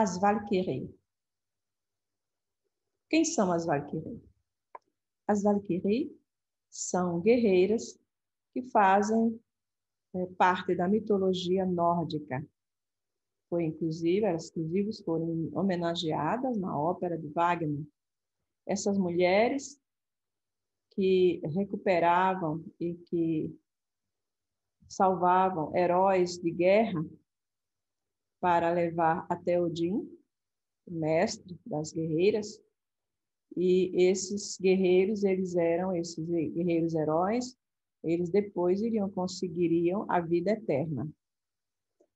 as Valkyries. Quem são as Valkyries? As Valkyries são guerreiras que fazem parte da mitologia nórdica. Elas inclusive foram homenageadas na ópera de Wagner. Essas mulheres que recuperavam e que salvavam heróis de guerra para levar até Odin, o mestre das guerreiras, e esses guerreiros heróis, eles depois conseguiriam a vida eterna.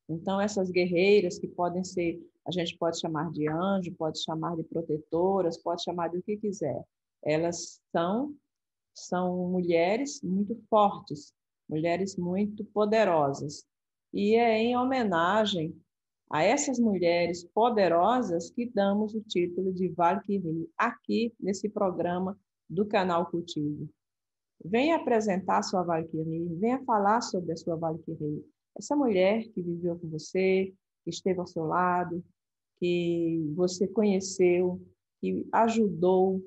Então, essas guerreiras que a gente pode chamar de anjo, pode chamar de protetoras, pode chamar de o que quiser, elas são mulheres muito fortes, mulheres muito poderosas. E é em homenagem a essas mulheres poderosas que damos o título de Valkyrie aqui nesse programa do canal Cultivo. Venha apresentar a sua Valkyrie, venha falar sobre a sua Valkyrie. Essa mulher que viveu com você, que esteve ao seu lado, que você conheceu, que ajudou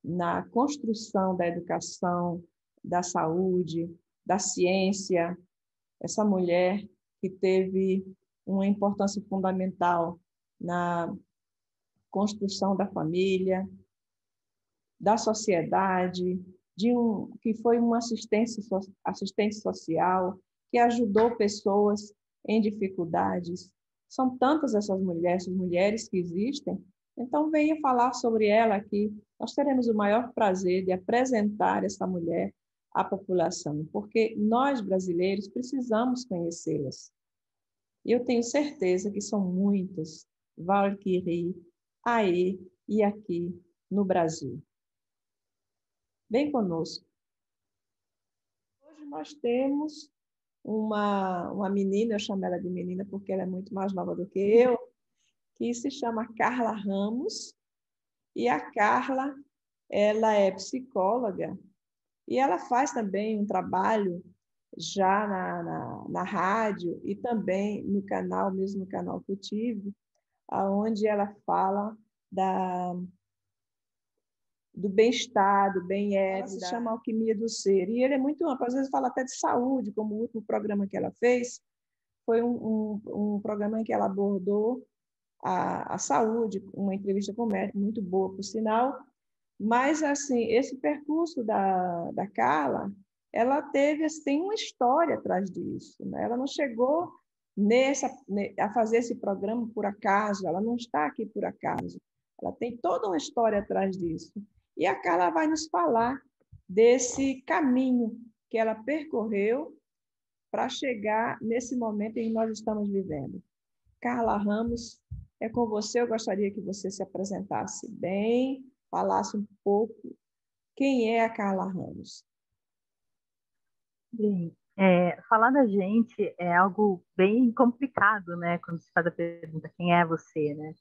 na construção da educação, da saúde, da ciência. Essa mulher que teve uma importância fundamental na construção da família, da sociedade, que foi uma assistente social, que ajudou pessoas em dificuldades. São tantas essas mulheres que existem. Então, venha falar sobre ela aqui. Nós teremos o maior prazer de apresentar essa mulher à população, porque nós, brasileiros, precisamos conhecê-las. E eu tenho certeza que são muitas Valkyrie aí e aqui no Brasil. Vem conosco. Hoje nós temos uma menina, eu chamo ela de menina porque ela é muito mais nova do que eu, que se chama Carla Ramos. E a Carla, ela é psicóloga e ela faz também um trabalho já na rádio e também no canal, mesmo no canal Cultivo, onde ela fala do bem-estar, do bem-estar, se chama Alquimia do Ser. E ele é muito amplo, às vezes fala até de saúde, como o último programa que ela fez, foi um programa em que ela abordou a saúde, uma entrevista com o médico, muito boa, por sinal. Mas, assim, esse percurso da Carla, ela tem uma história atrás disso, né? Ela não chegou a fazer esse programa por acaso, ela não está aqui por acaso. Ela tem toda uma história atrás disso. E a Carla vai nos falar desse caminho que ela percorreu para chegar nesse momento em que nós estamos vivendo. Carla Ramos, é com você. Eu gostaria que você se apresentasse bem, falasse um pouco quem é a Carla Ramos. Bem, falar da gente é algo bem complicado, né? Quando se faz a pergunta, quem é você, né?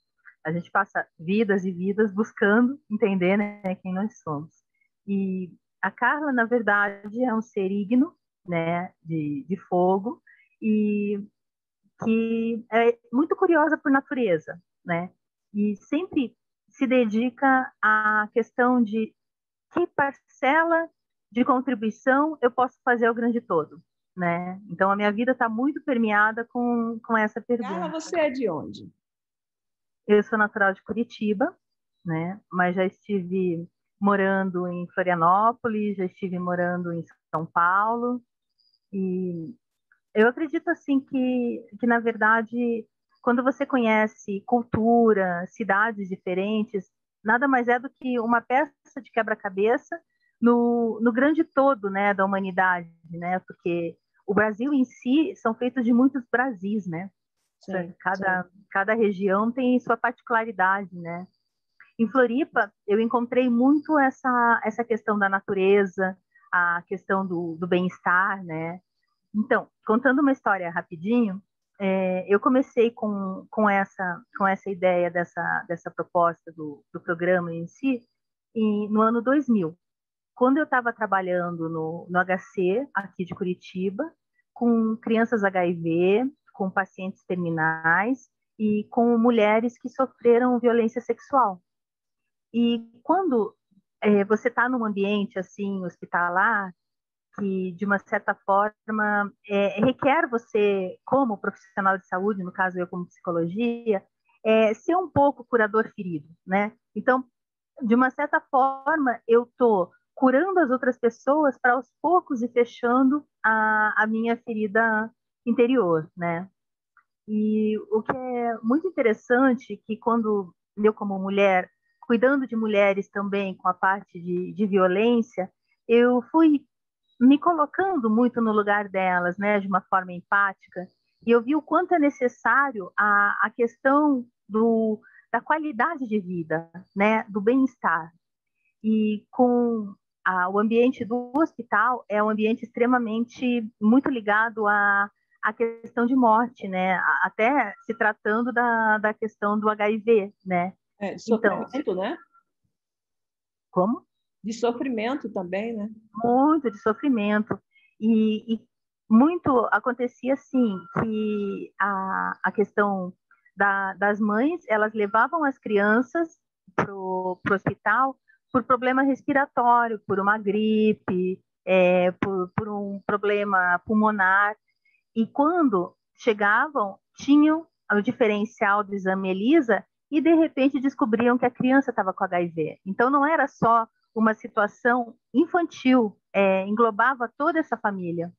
A gente passa vidas e vidas buscando entender, né, quem nós somos. E a Carla, na verdade, é um ser ígneo, né, de fogo, e que é muito curiosa por natureza, né? E sempre se dedica à questão de que parcela de contribuição eu posso fazer ao grande todo, né? Então, a minha vida está muito permeada com essa pergunta. Carla, você é de onde? Eu sou natural de Curitiba, né? Mas já estive morando em Florianópolis, já estive morando em São Paulo, e eu acredito assim que na verdade, quando você conhece cultura, cidades diferentes, nada mais é do que uma peça de quebra-cabeça no grande todo, né, da humanidade, né? Porque o Brasil em si são feitos de muitos Brasis, né? Sim, cada região tem sua particularidade, né? Em Floripa, eu encontrei muito essa questão da natureza, a questão do bem-estar, né? Então, contando uma história rapidinho, eu comecei com essa ideia dessa proposta do programa em si no ano 2000, quando eu estava trabalhando no HC, aqui de Curitiba, com crianças HIV, com pacientes terminais, e com mulheres que sofreram violência sexual. E quando você está num ambiente assim hospitalar, que de uma certa forma requer você, como profissional de saúde, no caso eu como psicologia, ser um pouco curador ferido, né? Então, de uma certa forma, eu estou curando as outras pessoas para aos poucos ir fechando a minha ferida interior, né? E o que é muito interessante que quando eu como mulher, cuidando de mulheres também com a parte de violência, eu fui me colocando muito no lugar delas, né, de uma forma empática, e eu vi o quanto é necessário a questão da qualidade de vida, né, do bem-estar. E com o ambiente do hospital é um ambiente extremamente muito ligado à questão de morte, né, até se tratando da questão do HIV, né. De Então, sofrimento, né? como? De sofrimento também, né? Muito de sofrimento. E muito acontecia assim, que a questão das mães, elas levavam as crianças para o hospital por problema respiratório, por uma gripe, por um problema pulmonar. E quando chegavam, tinham o diferencial do exame ELISA e, de repente, descobriam que a criança estava com HIV. Então, não era só uma situação infantil, englobava toda essa família.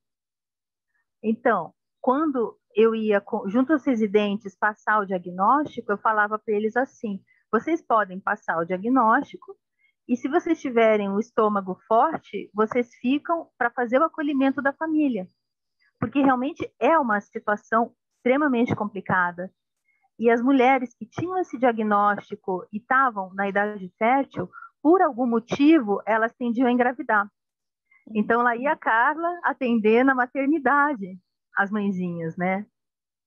Então, quando eu ia, junto aos residentes, passar o diagnóstico, eu falava para eles assim: vocês podem passar o diagnóstico, e se vocês tiverem o estômago forte, vocês ficam para fazer o acolhimento da família, porque realmente é uma situação extremamente complicada. E as mulheres que tinham esse diagnóstico e estavam na idade fértil, por algum motivo, elas tendiam a engravidar. Então, lá ia a Carla atender na maternidade as mãezinhas, né?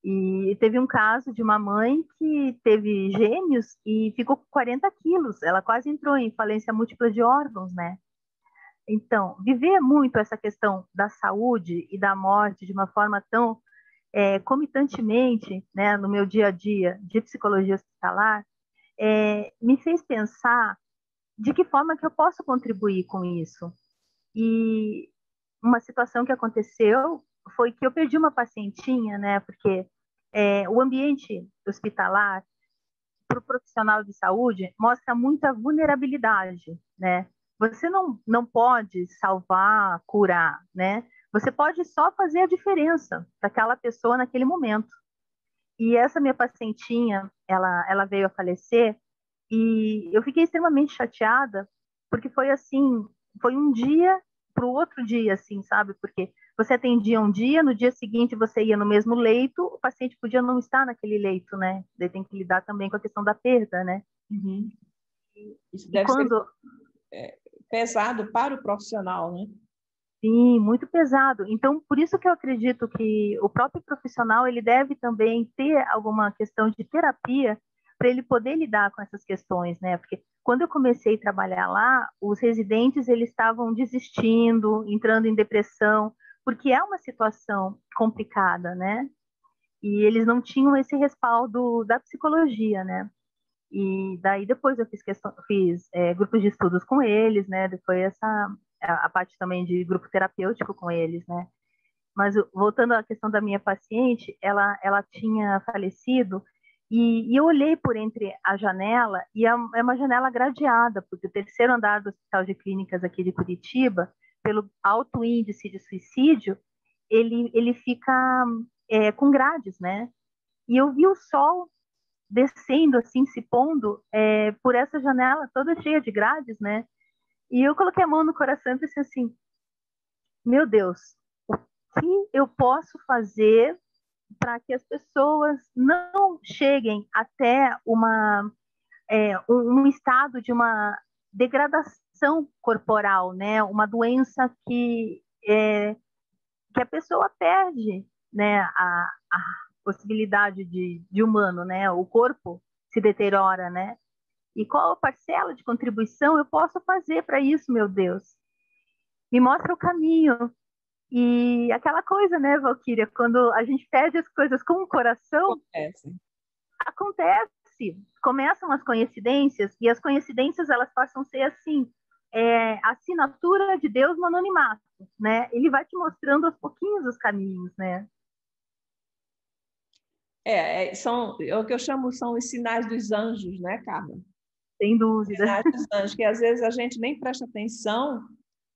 E teve um caso de uma mãe que teve gêmeos e ficou com 40 quilos. Ela quase entrou em falência múltipla de órgãos, né? Então, viver muito essa questão da saúde e da morte de uma forma tão comitantemente, né, no meu dia a dia de psicologia hospitalar, me fez pensar de que forma que eu posso contribuir com isso. E uma situação que aconteceu foi que eu perdi uma pacientinha, né, porque o ambiente hospitalar para o profissional de saúde mostra muita vulnerabilidade, né? Você não pode salvar, curar, né? Você pode só fazer a diferença para aquela pessoa naquele momento. E essa minha pacientinha, ela veio a falecer e eu fiquei extremamente chateada porque foi assim, foi um dia para o outro dia, assim, sabe? Porque você atendia um dia, no dia seguinte você ia no mesmo leito, o paciente podia não estar naquele leito, né? Daí tem que lidar também com a questão da perda, né? Uhum. Isso E deve ser quando pesado para o profissional, né? Sim, muito pesado. Então, por isso que eu acredito que o próprio profissional ele deve também ter alguma questão de terapia para ele poder lidar com essas questões, né? Porque quando eu comecei a trabalhar lá, os residentes eles estavam desistindo, entrando em depressão, porque é uma situação complicada, né? E eles não tinham esse respaldo da psicologia, né? E daí depois eu fiz grupos de estudos com eles, né? Depois a parte também de grupo terapêutico com eles, né? Mas voltando à questão da minha paciente, ela tinha falecido e eu olhei por entre a janela e é uma janela gradeada, porque o terceiro andar do Hospital de Clínicas aqui de Curitiba, pelo alto índice de suicídio, ele fica com grades, né? E eu vi o sol descendo, assim, se pondo por essa janela toda cheia de grades, né? E eu coloquei a mão no coração e pensei assim, meu Deus, o que eu posso fazer para que as pessoas não cheguem até um estado de uma degradação corporal, né? Uma doença que a pessoa perde, né? A possibilidade de humano, né? O corpo se deteriora, né? E qual parcela de contribuição eu posso fazer para isso, meu Deus? Me mostra o caminho. E aquela coisa, né, Valquíria, quando a gente pede as coisas com o coração, Acontece. acontece, começam as coincidências, e as coincidências elas passam a ser assim, a assinatura de Deus no anonimato, né? Ele vai te mostrando aos pouquinhos os caminhos, né? São é o que eu chamo são os sinais dos anjos, né, Carla? Sem dúvida. Sinais dos anjos, que às vezes a gente nem presta atenção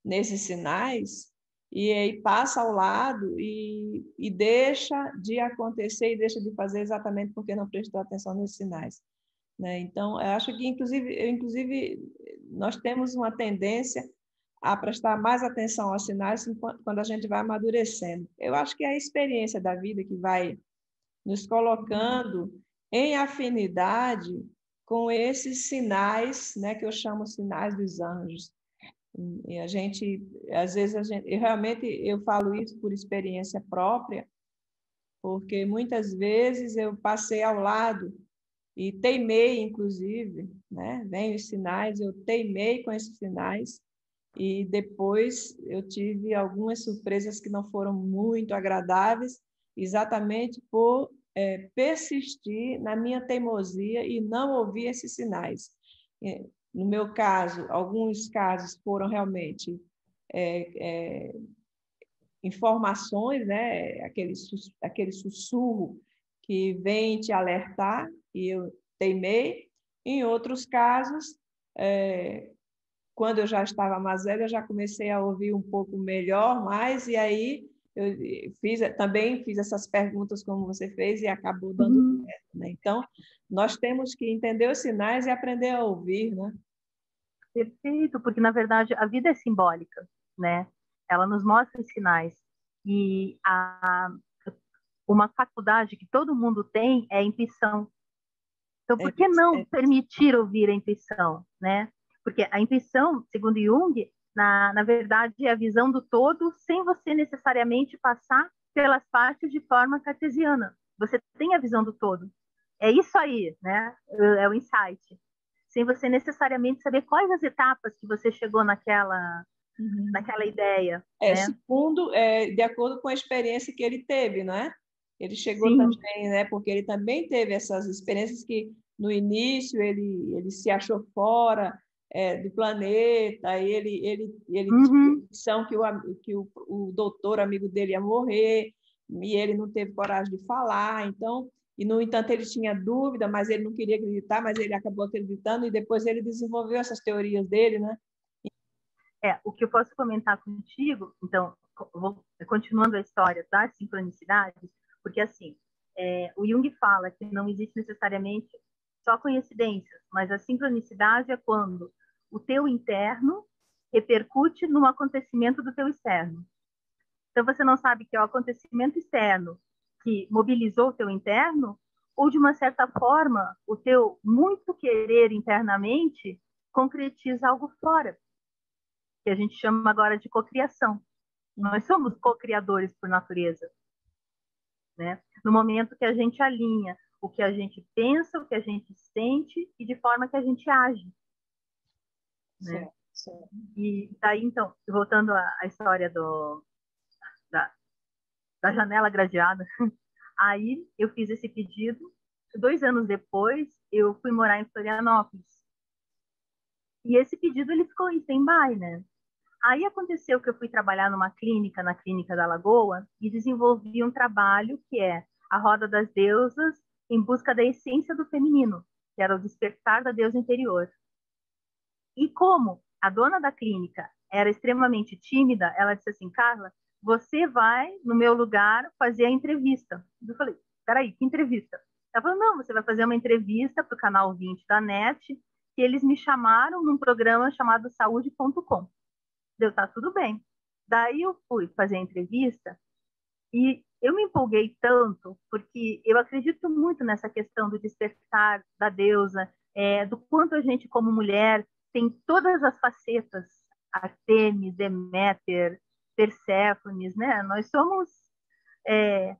nesses sinais e aí passa ao lado e deixa de acontecer e deixa de fazer exatamente porque não prestou atenção nesses sinais, né? Então, eu acho que, inclusive, nós temos uma tendência a prestar mais atenção aos sinais quando a gente vai amadurecendo. Eu acho que é a experiência da vida que vai nos colocando em afinidade com esses sinais, né, que eu chamo sinais dos anjos. E a gente, às vezes, eu falo isso por experiência própria, porque muitas vezes eu passei ao lado e teimei, inclusive, né? Vem os sinais, eu teimei com esses sinais, e depois eu tive algumas surpresas que não foram muito agradáveis, exatamente por persistir na minha teimosia e não ouvir esses sinais. No meu caso, alguns casos foram realmente informações, né? Aquele sussurro que vem te alertar, e eu teimei. Em outros casos, quando eu já estava mais velha, eu já comecei a ouvir um pouco melhor, e aí eu também fiz essas perguntas como você fez e acabou dando certo, né? Então, nós temos que entender os sinais e aprender a ouvir, né? Perfeito, porque na verdade a vida é simbólica, né? Ela nos mostra os sinais. E uma faculdade que todo mundo tem é a intuição. Então, por que não permitir ouvir a intuição, né? Porque a intuição, segundo Jung, na verdade, é a visão do todo sem você necessariamente passar pelas partes de forma cartesiana. Você tem a visão do todo. É isso aí, né? É o insight. Sem você necessariamente saber quais as etapas que você chegou naquela ideia, né? Segundo, de acordo com a experiência que ele teve, não é? Ele chegou Sim. também, né? Porque ele também teve essas experiências que no início ele se achou fora do planeta, aí ele tinha a impressão que o doutor amigo dele ia morrer, e ele não teve coragem de falar, então, e no entanto ele tinha dúvida, mas ele não queria acreditar, mas ele acabou acreditando, e depois ele desenvolveu essas teorias dele, né? O que eu posso comentar contigo, então, continuando a história das sincronicidades, porque assim, o Jung fala que não existe necessariamente só coincidências, mas a sincronicidade é quando o teu interno repercute no acontecimento do teu externo. Então você não sabe que é o acontecimento externo que mobilizou o teu interno, ou de uma certa forma o teu muito querer internamente concretiza algo fora, que a gente chama agora de cocriação. Nós somos co-criadores por natureza, né? No momento que a gente alinha o que a gente pensa, o que a gente sente e de forma que a gente age, né? Certo. E daí, então, voltando à história da janela gradeada, aí eu fiz esse pedido. 2 anos depois, eu fui morar em Florianópolis. E esse pedido ele ficou em stand-by, né? Aí aconteceu que eu fui trabalhar numa clínica, na Clínica da Lagoa, e desenvolvi um trabalho que é a Roda das Deusas em busca da essência do feminino, que era o despertar da deusa interior. E como a dona da clínica era extremamente tímida, ela disse assim, Carla, você vai no meu lugar fazer a entrevista. Eu falei, peraí, que entrevista? Ela falou, não, você vai fazer uma entrevista para o canal 20 da NET, que eles me chamaram num programa chamado saúde.com. Deu, tá tudo bem. Daí eu fui fazer a entrevista e eu me empolguei tanto, porque eu acredito muito nessa questão do despertar da deusa, do quanto a gente, como mulher, tem todas as facetas, Artemis, Deméter, Perséfones, né? Nós somos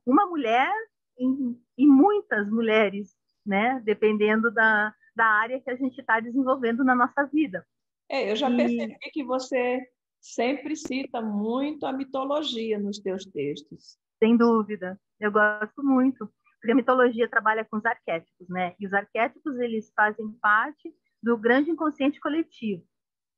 uma mulher e muitas mulheres, né? Dependendo da área que a gente está desenvolvendo na nossa vida. Eu já percebi que você sempre cita muito a mitologia nos teus textos. Sem dúvida, eu gosto muito, porque a mitologia trabalha com os arquétipos, né? E os arquétipos, eles fazem parte do grande inconsciente coletivo.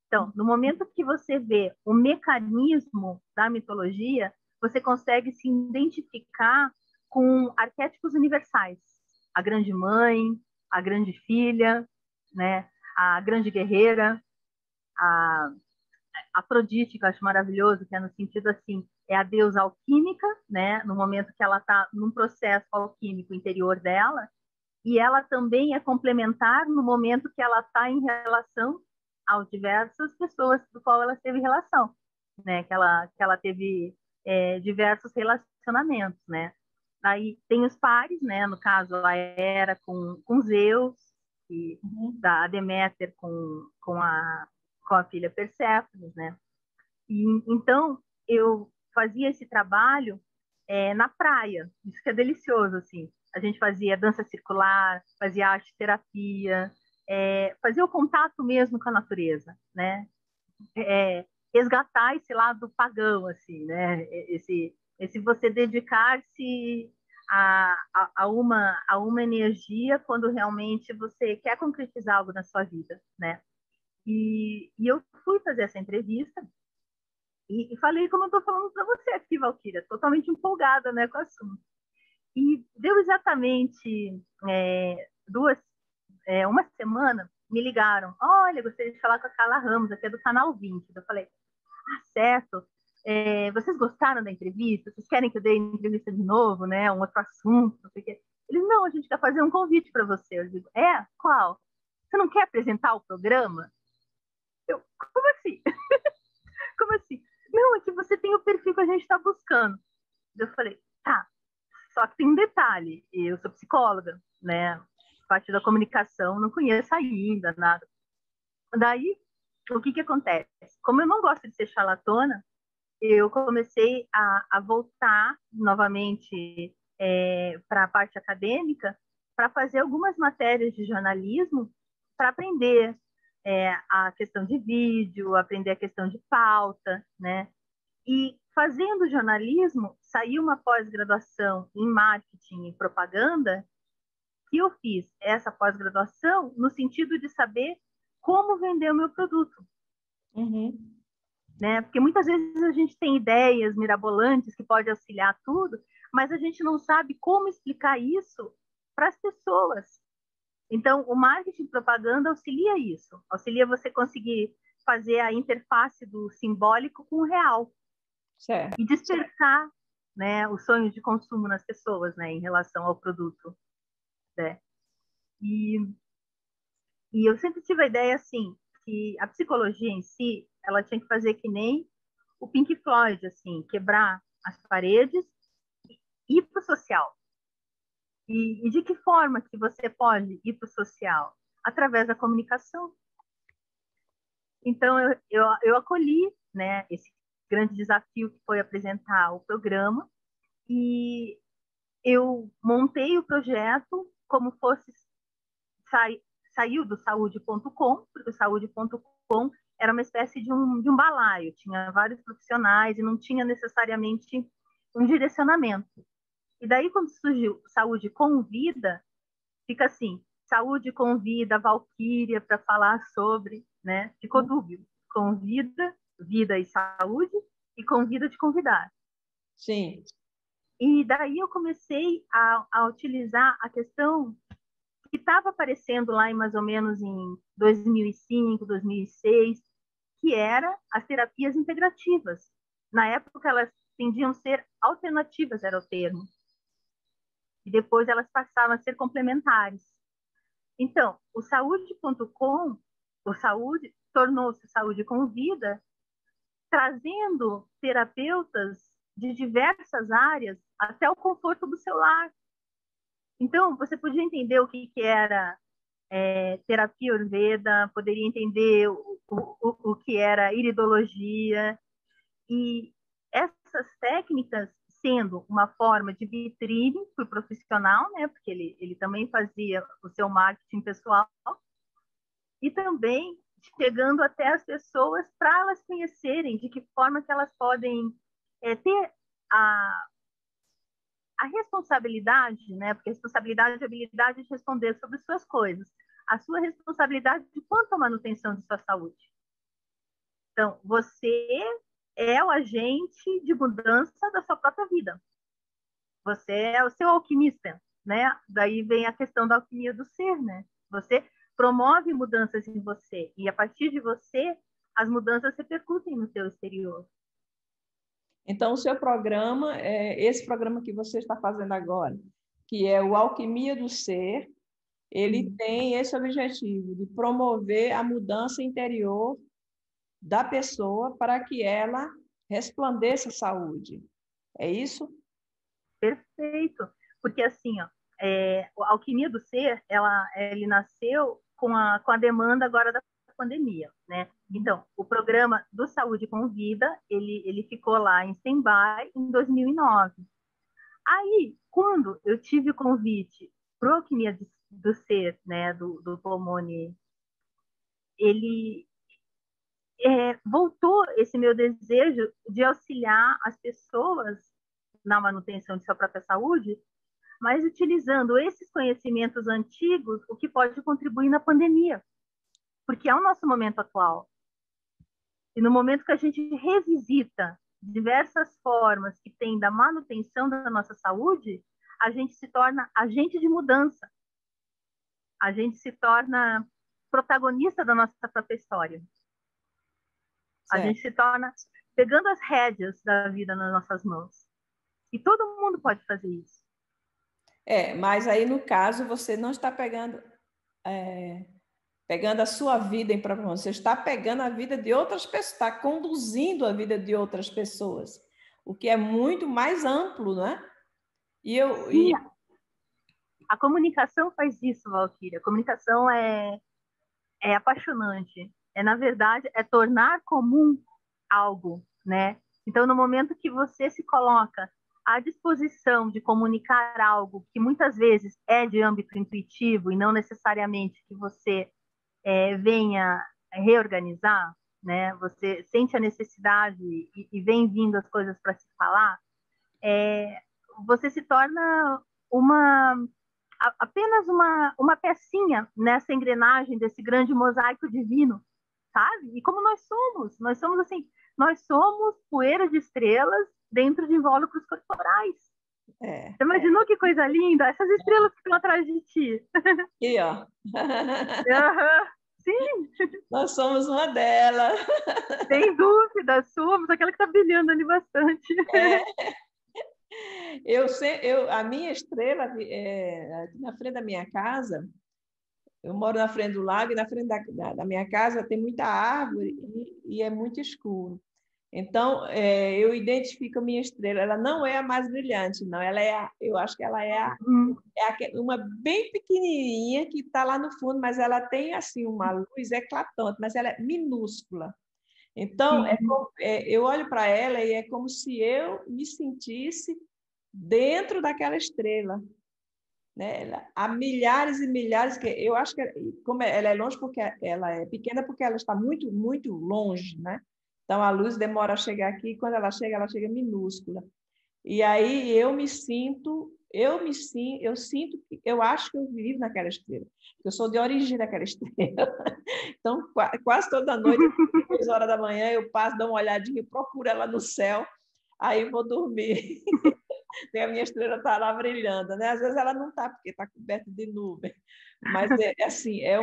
Então, no momento que você vê o mecanismo da mitologia, você consegue se identificar com arquétipos universais. A grande mãe, a grande filha, né? A grande guerreira, a Afrodite, que eu acho maravilhoso, que é no sentido assim, é a deusa alquímica, né? No momento que ela está num processo alquímico interior dela, e ela também é complementar no momento que ela está em relação às diversas pessoas do qual ela teve relação, né? Que ela teve diversos relacionamentos, né? Aí tem os pares, né? No caso, a Hera com Zeus, e da Deméter com a filha Perséfone, né? E, então, eu fazia esse trabalho na praia, isso que é delicioso, assim. A gente fazia dança circular, fazia arte terapia, fazia o contato mesmo com a natureza, né? Resgatar esse lado pagão, assim, né? Esse você dedicar-se a uma energia quando realmente você quer concretizar algo na sua vida, né? E eu fui fazer essa entrevista e falei como eu estou falando para você aqui, Valquíria, totalmente empolgada, né, com o assunto. E deu exatamente uma semana, me ligaram. Olha, gostaria de falar com a Carla Ramos, aqui é do Canal 20. Eu falei, certo. Vocês gostaram da entrevista? Vocês querem que eu dê entrevista de novo, né? Um outro assunto, não sei o quê. Eles, não, a gente quer fazer um convite para você. Eu digo, qual? Você não quer apresentar o programa? Eu, como assim? Como assim? Não, é que você tem o perfil que a gente está buscando. Eu falei, tá. Só que tem um detalhe, eu sou psicóloga, né? Parte da comunicação, não conheço ainda nada. Daí, o que acontece? Como eu não gosto de ser charlatana, eu comecei a voltar novamente para a parte acadêmica para fazer algumas matérias de jornalismo para aprender a questão de vídeo, aprender a questão de pauta, né? E fazendo jornalismo, saiu uma pós-graduação em marketing e propaganda, que eu fiz essa pós-graduação no sentido de saber como vender o meu produto. Uhum. Né? Porque muitas vezes a gente tem ideias mirabolantes que pode auxiliar tudo, mas a gente não sabe como explicar isso para as pessoas. Então, o marketing e propaganda auxilia isso, auxilia você conseguir fazer a interface do simbólico com o real. Certo. E despertar, né, o sonho de consumo nas pessoas, né, em relação ao produto, né? E eu sempre tive a ideia assim que a psicologia em si, ela tinha que fazer que nem o Pink Floyd, assim, quebrar as paredes e ir para o social. E de que forma que você pode ir para o social? Através da comunicação. Então eu acolhi, né, esse grande desafio que foi apresentar o programa, e eu montei o projeto como fosse saiu do saúde.com, porque o saúde.com era uma espécie de um balaio, tinha vários profissionais e não tinha necessariamente um direcionamento. E daí, quando surgiu Saúde com Vida, fica assim, Saúde convida a Valquíria para falar sobre, né? Ficou dúbio, convida, vida e saúde, e convida te convidar. Sim. E daí eu comecei a utilizar a questão que estava aparecendo lá em mais ou menos em 2005, 2006, que era as terapias integrativas. Na época, elas tendiam a ser alternativas, era o termo. E depois elas passaram a ser complementares. Então, o saúde.com, o saúde, tornou-se Saúde com Vida, trazendo terapeutas de diversas áreas até o conforto do seu lar. Então, você podia entender o que era terapia Ayurveda, poderia entender o que era iridologia, e essas técnicas sendo uma forma de vitrine para o profissional, né, porque ele também fazia o seu marketing pessoal, e também chegando até as pessoas para elas conhecerem de que forma que elas podem ter a responsabilidade, né? Porque responsabilidade é a habilidade de responder sobre suas coisas. A sua responsabilidade de quanto à manutenção de sua saúde. Então, você é o agente de mudança da sua própria vida. Você é o seu alquimista, né? Daí vem a questão da alquimia do ser, né? Você promove mudanças em você e a partir de você as mudanças repercutem no seu exterior. Então, o seu programa, esse programa que você está fazendo agora, que é o Alquimia do Ser, ele tem esse objetivo de promover a mudança interior da pessoa para que ela resplandeça saúde. É isso? Perfeito. Porque assim, ó, a alquimia do ser, ele nasceu com a demanda agora da pandemia, né? Então, o programa do Saúde com Vida, ele ficou lá em stand-by em 2009. Aí, quando eu tive o convite para a alquimia do ser, né, do Pomone, ele voltou esse meu desejo de auxiliar as pessoas na manutenção de sua própria saúde, mas utilizando esses conhecimentos antigos, o que pode contribuir na pandemia, porque é o nosso momento atual. E no momento que a gente revisita diversas formas que tem da manutenção da nossa saúde, a gente se torna agente de mudança. A gente se torna protagonista da nossa própria história. A gente se torna pegando as rédeas da vida nas nossas mãos. E todo mundo pode fazer isso. Mas aí, no caso, você não está pegando a sua vida em própria mão, você está pegando a vida de outras pessoas, está conduzindo a vida de outras pessoas, o que é muito mais amplo, não é? Sim, a comunicação faz isso, Valquíria. A comunicação é apaixonante. Na verdade, tornar comum algo, né? Então, no momento que você se coloca à disposição de comunicar algo que muitas vezes é de âmbito intuitivo e não necessariamente que você venha reorganizar, né? Você sente a necessidade e vem vindo as coisas para se falar, você se torna apenas uma pecinha nessa engrenagem desse grande mosaico divino, sabe? E como nós somos assim, nós somos poeira de estrelas dentro de invólucros corporais. Você imaginou que coisa linda? Essas estrelas que estão atrás de ti. Aqui, ó. Sim. Nós somos uma delas. Sem dúvida, somos aquela que está brilhando ali bastante. A minha estrela, na frente da minha casa, eu moro na frente do lago e na frente da minha casa tem muita árvore e é muito escuro. Então, eu identifico a minha estrela. Ela não é a mais brilhante, não. Eu acho que ela é uma bem pequenininha que está lá no fundo, mas ela tem assim uma luz eclatante, mas ela é minúscula. Então, eu olho para ela e é como se eu me sentisse dentro daquela estrela. Né? Há milhares e milhares, que eu acho que como ela é longe porque ela é pequena, porque ela está muito, muito longe, né? Então a luz demora a chegar aqui, e quando ela chega minúscula. E aí eu sinto, eu acho que eu vivo naquela estrela. Eu sou de origem daquela estrela. Então, quase toda noite, às 3 horas da manhã, eu passo, dou uma olhadinha, procuro ela no céu, aí vou dormir. A minha estrela está lá brilhando, né? Às vezes ela não está, porque está coberta de nuvem. Mas assim, é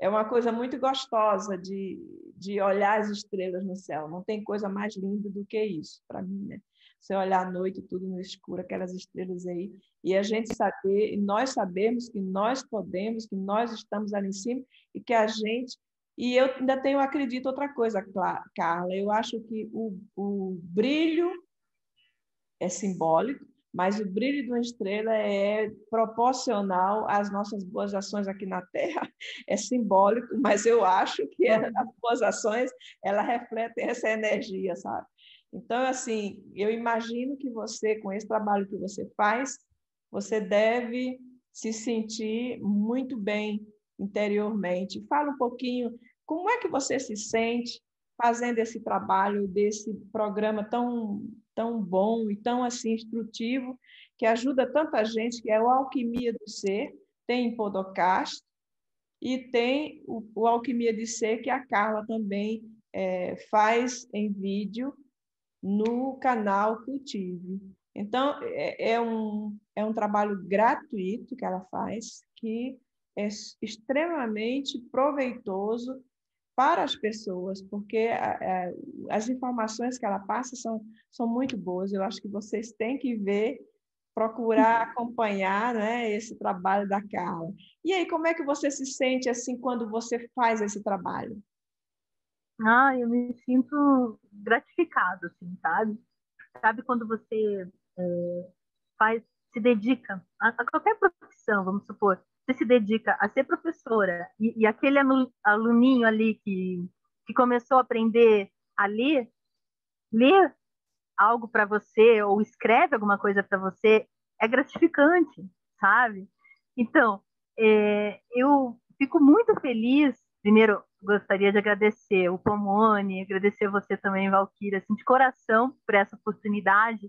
uma coisa muito gostosa de olhar as estrelas no céu. Não tem coisa mais linda do que isso, para mim, né? Você olhar à noite, tudo no escuro, aquelas estrelas aí, e a gente saber, e nós sabemos que nós podemos, que nós estamos ali em cima, e que a gente... E eu ainda acredito outra coisa, Carla, eu acho que o brilho é simbólico, mas o brilho de uma estrela é proporcional às nossas boas ações aqui na Terra. É simbólico, mas eu acho que as boas ações, ela refletem essa energia, sabe? Então, assim, eu imagino que você, com esse trabalho que você faz, você deve se sentir muito bem interiormente. Fala um pouquinho, como é que você se sente fazendo esse trabalho, desse programa tão tão bom e tão assim instrutivo, que ajuda tanta gente, que é o Alquimia do Ser, tem em podcast, e tem o Alquimia de Ser, que a Carla também faz em vídeo no canal Cultive. Então, é um trabalho gratuito que ela faz, que é extremamente proveitoso para as pessoas, porque as informações que ela passa são muito boas. Eu acho que vocês têm que ver, procurar acompanhar, né, esse trabalho da Carla. E aí, como é que você se sente assim quando você faz esse trabalho? Ah, eu me sinto gratificado, assim, sabe? Sabe quando você faz, se dedica a qualquer profissão, vamos supor, você se dedica a ser professora e aquele aluninho ali que começou a aprender a ler algo para você ou escreve alguma coisa para você, é gratificante, sabe? Então, eu fico muito feliz. Primeiro, gostaria de agradecer o Pomone, agradecer você também, Valquíria, assim, de coração por essa oportunidade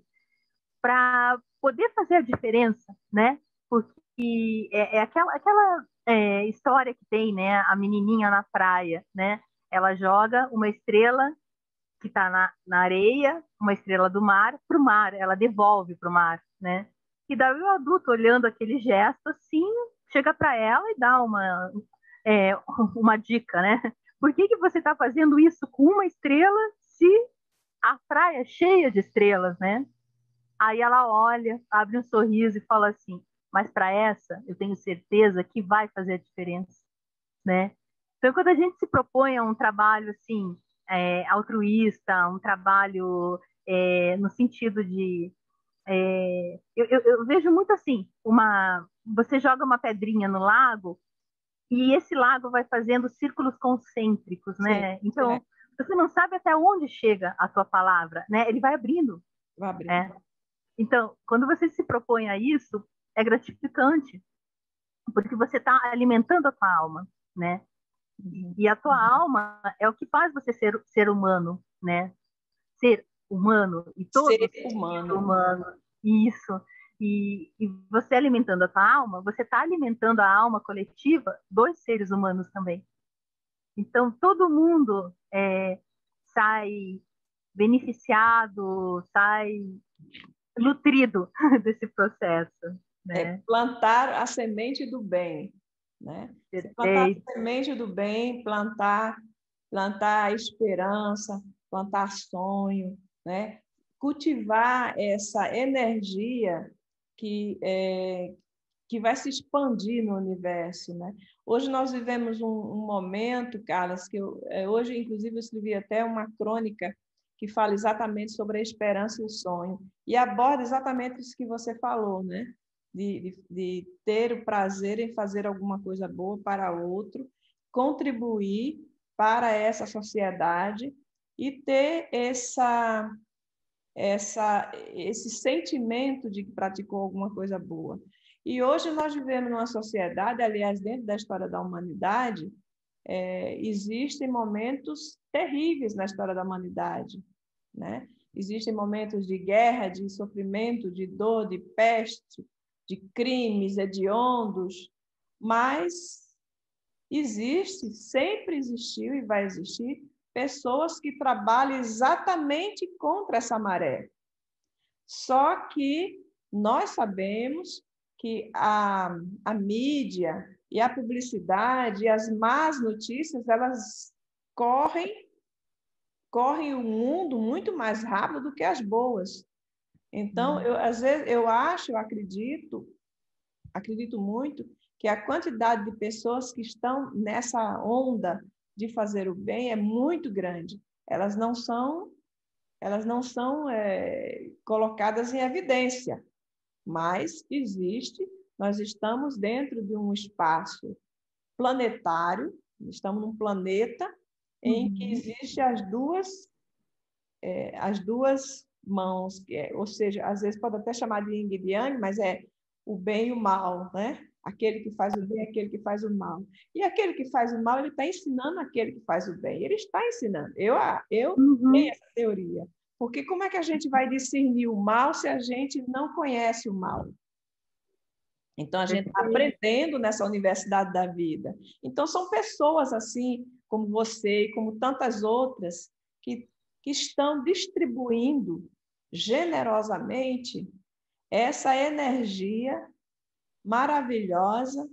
para poder fazer a diferença, né? Porque é aquela história que tem, né? A menininha na praia, né? Ela joga uma estrela que está na areia, uma estrela do mar, para o mar, ela devolve para o mar, né? E daí o adulto, olhando aquele gesto assim, chega para ela e dá é, uma dica, né? Por que você está fazendo isso com uma estrela se a praia é cheia de estrelas, né? Aí ela olha, abre um sorriso e fala assim: mas para essa, eu tenho certeza que vai fazer a diferença, né? Então, quando a gente se propõe a um trabalho assim, altruísta, um trabalho no sentido de. Eu vejo muito assim: você joga uma pedrinha no lago e esse lago vai fazendo círculos concêntricos, Sim, né? Então, você não sabe até onde chega a tua palavra, né? Ele vai abrindo, vai abrindo. né? Então, quando você se propõe a isso, é gratificante, porque você está alimentando a tua alma, né? Uhum. E a tua alma é o que faz você ser humano, né? Ser humano e Ser todos ser humano. humano. Isso. E você alimentando a tua alma, você está alimentando a alma coletiva dos seres humanos também. Então, todo mundo sai beneficiado, sai nutrido desse processo, É né? plantar a semente do bem, né? Se plantar Perfeito. a semente do bem, plantar a esperança, plantar sonho, né? Cultivar essa energia que que vai se expandir no universo, né? Hoje nós vivemos um momento, Carlos, que hoje, inclusive, eu escrevi até uma crônica que fala exatamente sobre a esperança e o sonho, e aborda exatamente isso que você falou, né? De ter o prazer em fazer alguma coisa boa para outro, contribuir para essa sociedade e ter esse sentimento de que praticou alguma coisa boa. E hoje nós vivemos numa sociedade, aliás, dentro da história da humanidade, existem momentos terríveis na história da humanidade, né? Existem momentos de guerra, de sofrimento, de dor, de peste, de crimes hediondos, mas existe, sempre existiu e vai existir pessoas que trabalham exatamente contra essa maré. Só que nós sabemos que a mídia e a publicidade e as más notícias, elas correm o mundo muito mais rápido do que as boas. Então, às vezes, eu acredito muito que a quantidade de pessoas que estão nessa onda de fazer o bem é muito grande. Elas não são colocadas em evidência, mas existe. Nós estamos dentro de um espaço planetário, estamos num planeta em que existe as duas mãos, ou seja, às vezes pode até chamar de yin e yang, mas é o bem e o mal, né? Aquele que faz o bem, aquele que faz o mal. E aquele que faz o mal, ele está ensinando aquele que faz o bem. Ele está ensinando. Eu tenho Uhum. essa teoria. Porque como é que a gente vai discernir o mal se a gente não conhece o mal? Então, a gente está aprendendo nessa universidade da vida. Então, são pessoas assim, como você e como tantas outras, que estão distribuindo generosamente essa energia maravilhosa,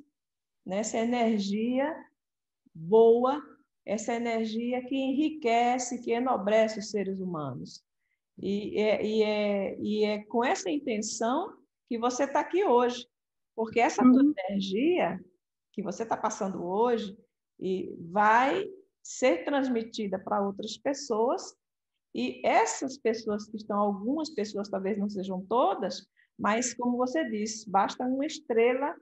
né? Essa energia boa, essa energia que enriquece, que enobrece os seres humanos. E é com essa intenção que você está aqui hoje. Porque essa tua energia que você está passando hoje e vai ser transmitida para outras pessoas, e essas pessoas que estão, algumas pessoas talvez não sejam todas, mas como você disse, basta uma estrela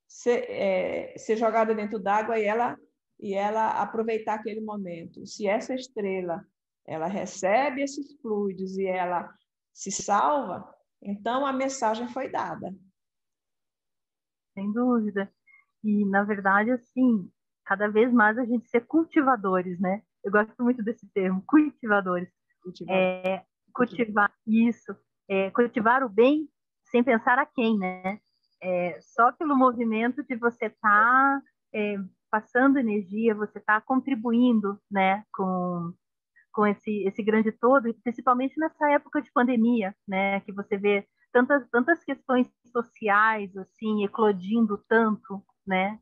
ser jogada dentro d'água e ela aproveitar aquele momento. Se essa estrela ela recebe esses fluidos e ela se salva, então a mensagem foi dada. Sem dúvida. E, na verdade, assim, cada vez mais a gente ser cultivadores, né? Eu gosto muito desse termo, cultivadores. Cultivar isso, cultivar o bem sem pensar a quem, né? Só pelo movimento de você estar passando energia, você estar contribuindo, né, com esse grande todo, e principalmente nessa época de pandemia, né, que você vê tantas questões sociais assim eclodindo tanto, né?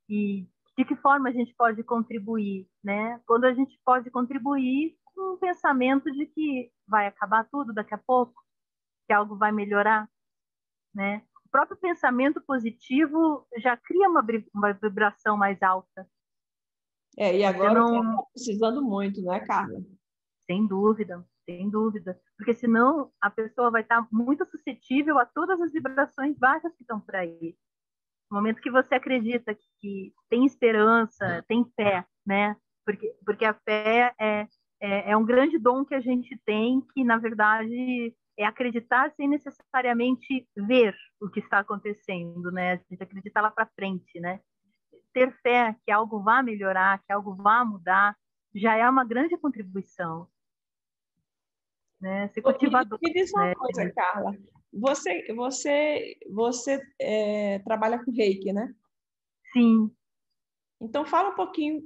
E de que forma a gente pode contribuir, né? Quando a gente pode contribuir com um pensamento de que vai acabar tudo daqui a pouco, que algo vai melhorar, né? O próprio pensamento positivo já cria uma vibração mais alta. E Você agora não, está precisando muito, não é, Carla? sem dúvida, sem dúvida, porque senão a pessoa vai estar muito suscetível a todas as vibrações baixas que estão por aí. No momento que você acredita que tem esperança, tem fé, né? Porque a fé é um grande dom que a gente tem, que na verdade é acreditar sem necessariamente ver o que está acontecendo, né? A gente acreditar lá para frente, né? Ter fé que algo vá melhorar, que algo vá mudar, já é uma grande contribuição, né? Ser cultivador, Me diz uma né? coisa, Carla. Você trabalha com reiki, né? Sim. Então, fala um pouquinho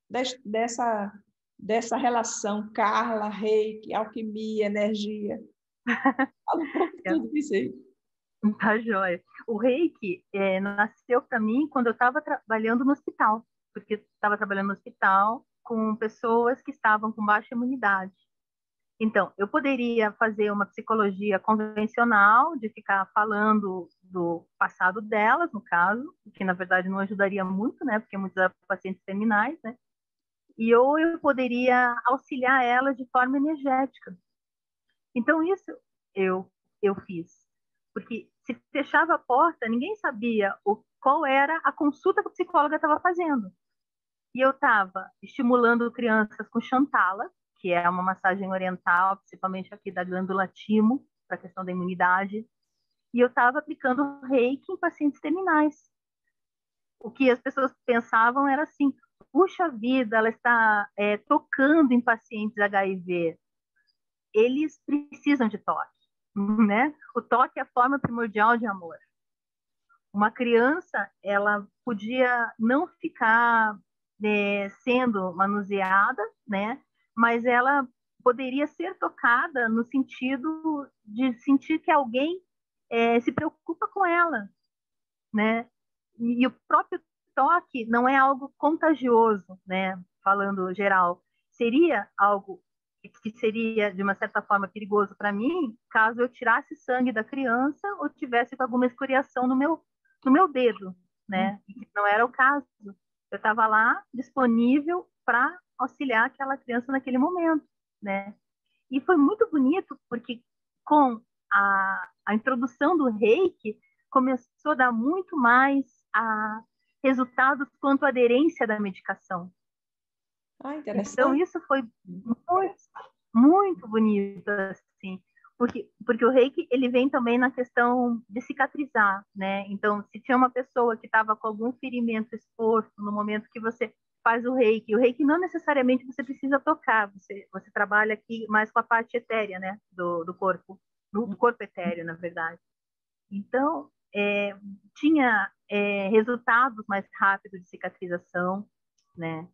dessa relação Carla, reiki, alquimia, energia. Fala um pouco de tudo isso aí. Tá joia. O reiki nasceu para mim quando eu estava trabalhando no hospital, porque estava trabalhando no hospital com pessoas que estavam com baixa imunidade. Então, eu poderia fazer uma psicologia convencional, de ficar falando do passado delas, no caso, que na verdade não ajudaria muito, né, porque muitos eram pacientes terminais, né, ou eu poderia auxiliar elas de forma energética. Então, isso eu fiz. Porque se fechava a porta, ninguém sabia qual era a consulta que a psicóloga estava fazendo. E eu estava estimulando crianças com Shantala, que é uma massagem oriental, principalmente aqui da glândula timo, para a questão da imunidade. E eu estava aplicando reiki em pacientes terminais. O que as pessoas pensavam era assim: puxa vida, ela está tocando em pacientes HIV. Eles precisam de toque, né? O toque é a forma primordial de amor. Uma criança, ela podia não ficar sendo manuseada, né? Mas ela poderia ser tocada no sentido de sentir que alguém se preocupa com ela, né? E o próprio toque não é algo contagioso, né? Falando geral, seria algo que seria de uma certa forma perigoso para mim, caso eu tirasse sangue da criança ou tivesse com alguma escoriação no meu dedo, né? E não era o caso. Eu estava lá disponível para auxiliar aquela criança naquele momento, né? E foi muito bonito porque com a introdução do reiki começou a dar muito mais resultados quanto à aderência da medicação. Interessante. Então isso foi muito, muito bonito, assim. Porque o reiki, ele vem também na questão de cicatrizar, né? Então, se tinha uma pessoa que estava com algum ferimento exposto no momento que você faz o reiki não necessariamente você precisa tocar, você trabalha aqui mais com a parte etérea, né? Do corpo, do corpo etéreo, na verdade. Então, tinha resultados mais rápidos de cicatrização, né?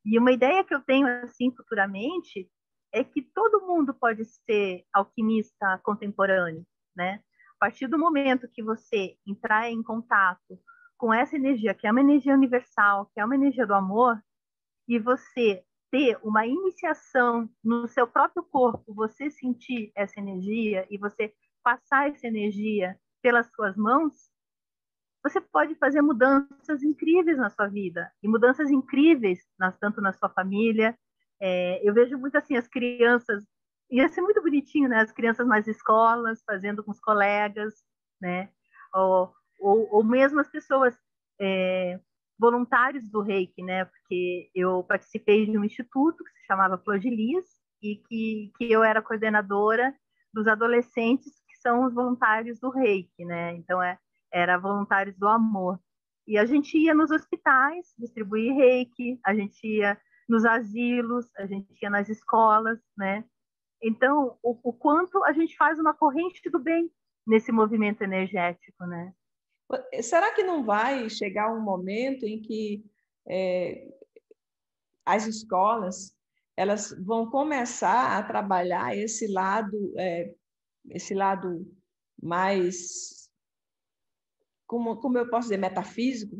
E uma ideia que eu tenho, assim, futuramente, é que todo mundo pode ser alquimista contemporâneo, né? A partir do momento que você entrar em contato com essa energia, que é uma energia universal, que é uma energia do amor, e você ter uma iniciação no seu próprio corpo, você sentir essa energia e você passar essa energia pelas suas mãos, você pode fazer mudanças incríveis na sua vida e mudanças incríveis tanto na sua família. Eu vejo muito assim as crianças, ia ser muito bonitinho, né? As crianças nas escolas fazendo com os colegas, né? Ou mesmo as pessoas voluntários do Reiki, né? Porque eu participei de um instituto que se chamava Flor de Lis e que eu era coordenadora dos adolescentes que são os voluntários do Reiki, né? Então era Voluntários do Amor. E a gente ia nos hospitais distribuir reiki, a gente ia nos asilos, a gente ia nas escolas, né? Então, o quanto a gente faz uma corrente do bem nesse movimento energético, né? Será que não vai chegar um momento em que as escolas elas vão começar a trabalhar esse lado mais, como eu posso dizer, metafísico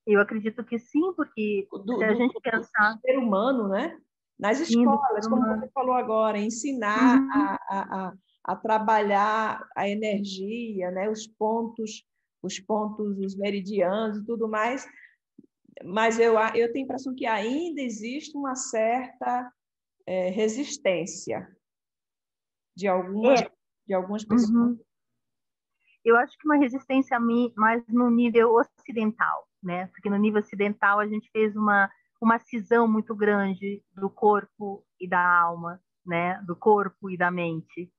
Eu acredito que sim, porque se a gente do pensar ser humano, né? Nas sim, do escolas, ser como humano. você falou agora, ensinar Uhum. a trabalhar a energia, né? Os pontos, os meridianos e tudo mais, mas eu tenho a impressão que ainda existe uma certa resistência de É. algumas pessoas. Uhum. Eu acho que uma resistência a mim mais no nível ocidental, né? Porque no nível ocidental a gente fez uma cisão muito grande do corpo e da alma, né? Do corpo e da mente.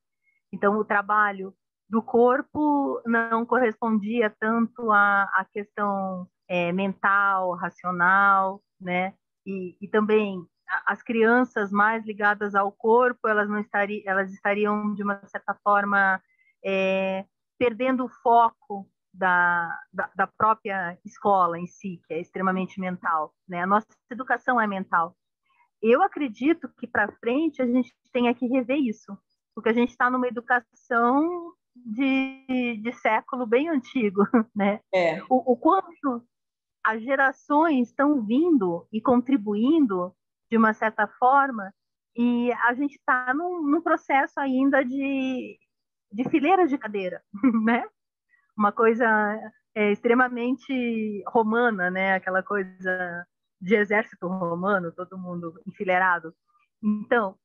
Então o trabalho do corpo não correspondia tanto à questão mental, racional, né? E também as crianças mais ligadas ao corpo, elas estariam de uma certa forma é, perdendo o foco da própria escola em si, que é extremamente mental, né? A nossa educação é mental. Eu acredito que para frente a gente tenha que rever isso, porque a gente está numa educação de século bem antigo, né? É, O quanto as gerações estão vindo e contribuindo de uma certa forma, e a gente está num processo ainda de fileira de cadeira, né? Uma coisa extremamente romana, né? Aquela coisa de exército romano, todo mundo enfileirado. Então,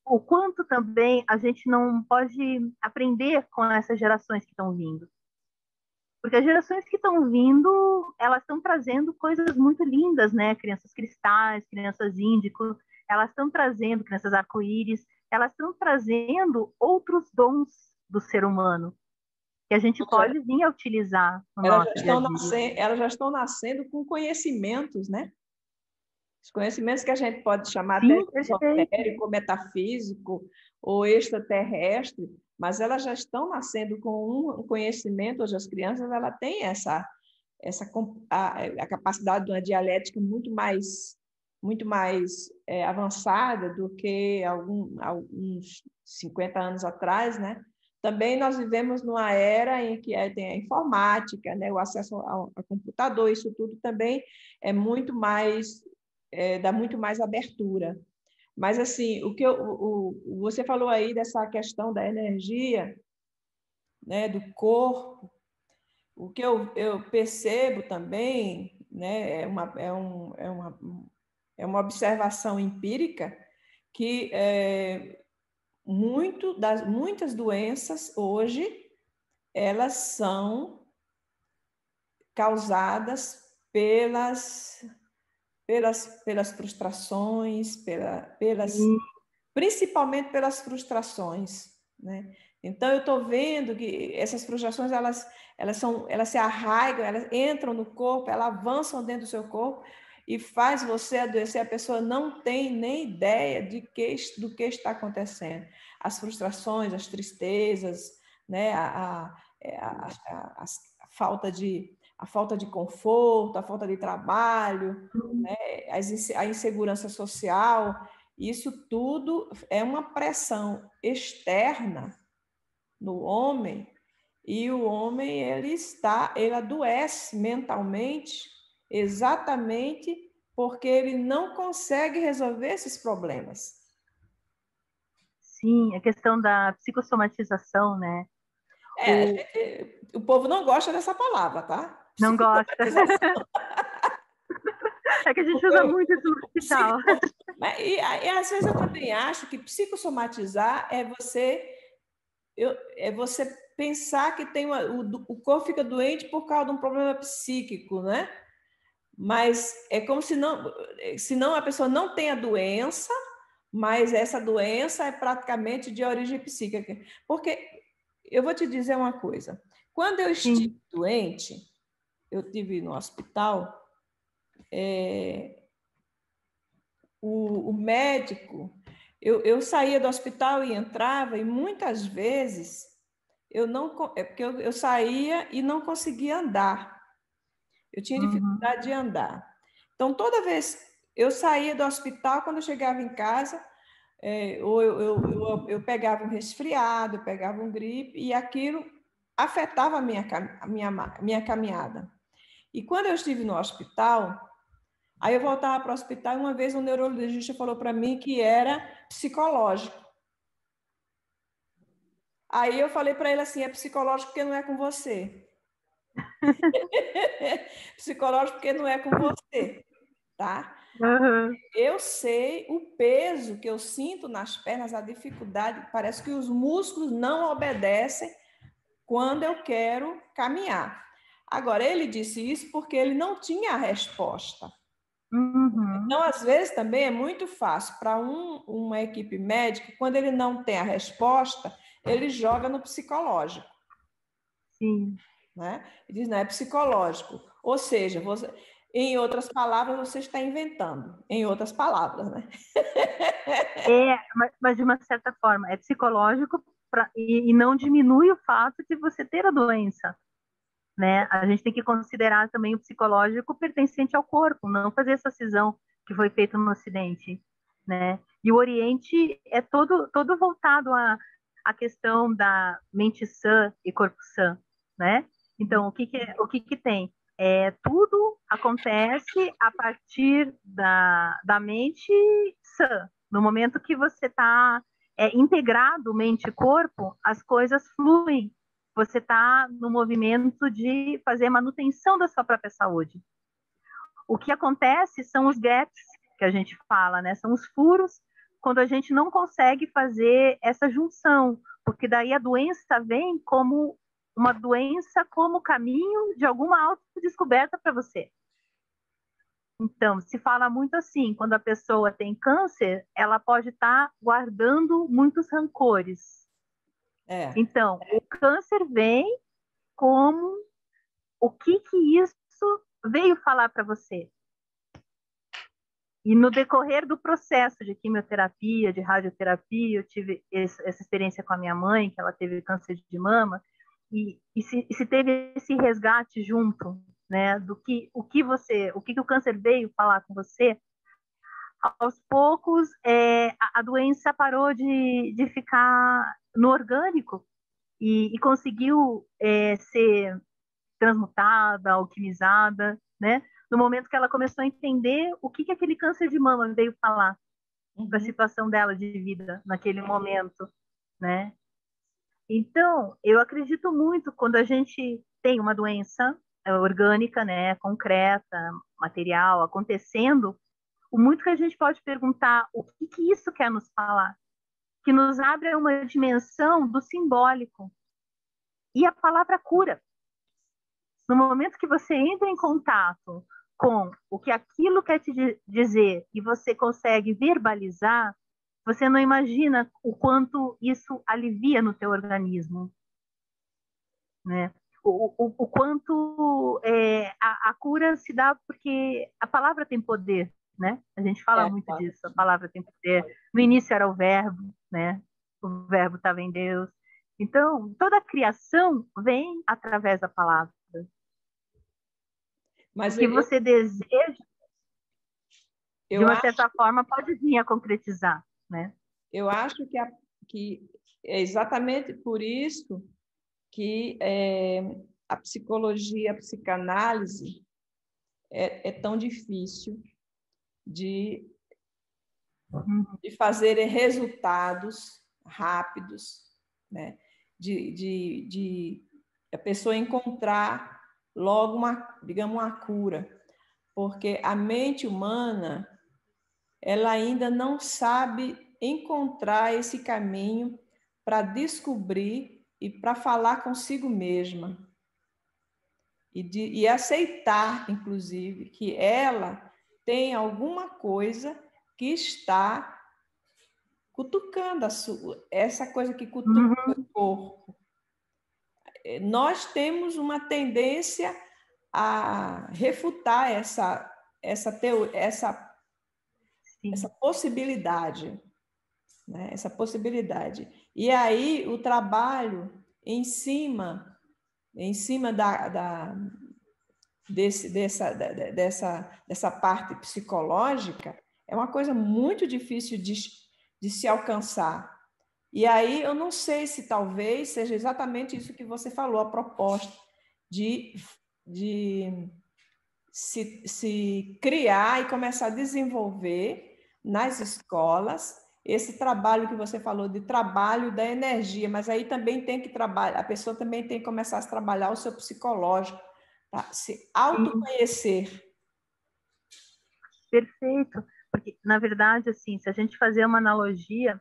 o quanto também a gente não pode aprender com essas gerações que estão vindo. Porque as gerações que estão vindo, elas estão trazendo coisas muito lindas, né? Crianças cristais, crianças índico, elas estão trazendo, crianças arco-íris, elas estão trazendo outros dons do ser humano que a gente pode vir a utilizar no nosso dia a dia. elas já estão nascendo com conhecimentos, né? Os conhecimentos que a gente pode chamar até Sim, de perfeito. esotérico, metafísico ou extraterrestre, mas elas já estão nascendo com um conhecimento. Hoje as crianças ela têm a capacidade de uma dialética muito mais avançada do que alguns 50 anos atrás, né? Também nós vivemos numa era em que tem a informática, né? O acesso ao computador, isso tudo também é muito mais dá muito mais abertura. Mas assim, você falou aí dessa questão da energia, né, do corpo. O que eu percebo também, né, é uma observação empírica que muitas doenças hoje elas são causadas pelas frustrações, pelas Sim, principalmente pelas frustrações, né? Então, eu estou vendo que essas frustrações, elas se arraigam, elas entram no corpo, elas avançam dentro do seu corpo e faz você adoecer. A pessoa não tem nem ideia do que está acontecendo. As frustrações, as tristezas, né? A falta de conforto, a falta de trabalho, né? A insegurança social, isso tudo é uma pressão externa no homem, e o homem ele adoece mentalmente exatamente porque ele não consegue resolver esses problemas. Sim, a questão da psicossomatização, né? O povo não gosta dessa palavra, tá? Não gosta. É que a gente usa muito isso no hospital. E às vezes eu também acho que psicossomatizar é você pensar que o corpo fica doente por causa de um problema psíquico, né? Mas é como se não a pessoa não tem a doença, mas essa doença é praticamente de origem psíquica. Porque eu vou te dizer uma coisa. Quando eu estive doente, eu estive no hospital, o médico, eu saía do hospital e entrava, e muitas vezes porque eu saía e não conseguia andar. Eu tinha dificuldade de andar. Então, toda vez eu saía do hospital, quando eu chegava em casa, ou eu pegava um resfriado, eu pegava um gripe, e aquilo afetava a minha caminhada. E quando eu estive no hospital, aí eu voltava para o hospital e uma vez um neurologista falou para mim que era psicológico. Aí eu falei para ele assim, é psicológico porque não é com você. Psicológico porque não é com você, tá? Uhum. Eu sei o peso que eu sinto nas pernas, a dificuldade, parece que os músculos não obedecem quando eu quero caminhar. Agora, ele disse isso porque ele não tinha a resposta. Uhum. Então, às vezes, também é muito fácil para uma equipe médica, quando ele não tem a resposta, ele joga no psicológico. Sim. Né? Ele diz, não, é psicológico. Ou seja, em outras palavras, você está inventando. Em outras palavras, né? Mas de uma certa forma, é psicológico e não diminui o fato de você ter a doença, né? A gente tem que considerar também o psicológico pertencente ao corpo, não fazer essa cisão que foi feita no Ocidente, né? E o Oriente é todo voltado à questão da mente sã e corpo sã, né? Então, o que tem? Tudo acontece a partir da mente sã. No momento que você está integrado mente e corpo, as coisas fluem. Você está no movimento de fazer manutenção da sua própria saúde. O que acontece são os gaps que a gente fala, né? São os furos quando a gente não consegue fazer essa junção, porque daí a doença vem como uma doença como caminho de alguma autodescoberta para você. Então, se fala muito assim, quando a pessoa tem câncer, ela pode estar guardando muitos rancores. Então, o câncer vem como o que isso veio falar para você. E no decorrer do processo de quimioterapia, de radioterapia, eu tive essa experiência com a minha mãe, que ela teve câncer de mama, e se teve esse resgate junto, né, o que o câncer veio falar com você, aos poucos a doença parou de ficar no orgânico e conseguiu ser transmutada, alquimizada, né? No momento que ela começou a entender o que aquele câncer de mama veio falar da situação dela de vida naquele momento, né? Então, eu acredito muito quando a gente tem uma doença orgânica, né, concreta, material, acontecendo, o muito que a gente pode perguntar o que isso quer nos falar, que nos abre uma dimensão do simbólico. E a palavra cura. No momento que você entra em contato com o que aquilo quer te dizer e você consegue verbalizar, você não imagina o quanto isso alivia no teu organismo, né? O quanto a cura se dá porque a palavra tem poder, né? A gente fala muito disso, a palavra tem poder. No início era o verbo, né? O verbo estava em Deus. Então, toda a criação vem através da palavra. Mas o que você deseja, de uma certa forma, pode vir a concretizar, né? Eu acho que é exatamente por isso que a psicologia, a psicanálise é tão difícil de fazer resultados rápidos, né? de a pessoa encontrar logo digamos, uma cura, porque a mente humana ela ainda não sabe encontrar esse caminho para descobrir e para falar consigo mesma. E aceitar, inclusive, que ela tem alguma coisa que está cutucando essa coisa que cutuca o corpo. Nós temos uma tendência a refutar essa possibilidade, né? Essa possibilidade. E aí o trabalho em cima dessa parte psicológica é uma coisa muito difícil de se alcançar. E aí eu não sei se talvez seja exatamente isso que você falou, a proposta de se criar e começar a desenvolver nas escolas esse trabalho que você falou de trabalho da energia, mas aí também tem que trabalhar, a pessoa também tem que começar a trabalhar o seu psicológico, tá? Se autoconhecer. Perfeito, porque na verdade, assim, se a gente fazer uma analogia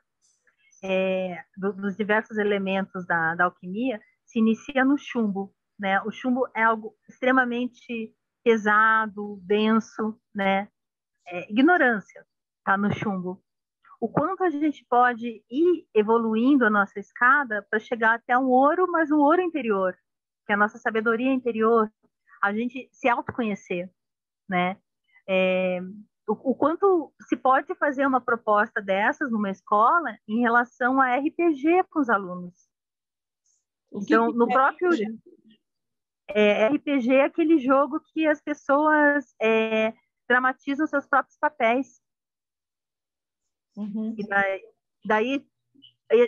dos diversos elementos da alquimia, se inicia no chumbo, né? O chumbo é algo extremamente pesado, denso, né? Ignorância tá no chumbo. O quanto a gente pode ir evoluindo a nossa escada para chegar até um ouro, mas um ouro interior, que é a nossa sabedoria interior, a gente se autoconhecer, né? O quanto se pode fazer uma proposta dessas numa escola em relação a RPG com os alunos. Então, no próprio RPG é aquele jogo que as pessoas dramatizam seus próprios papéis. Uhum. E daí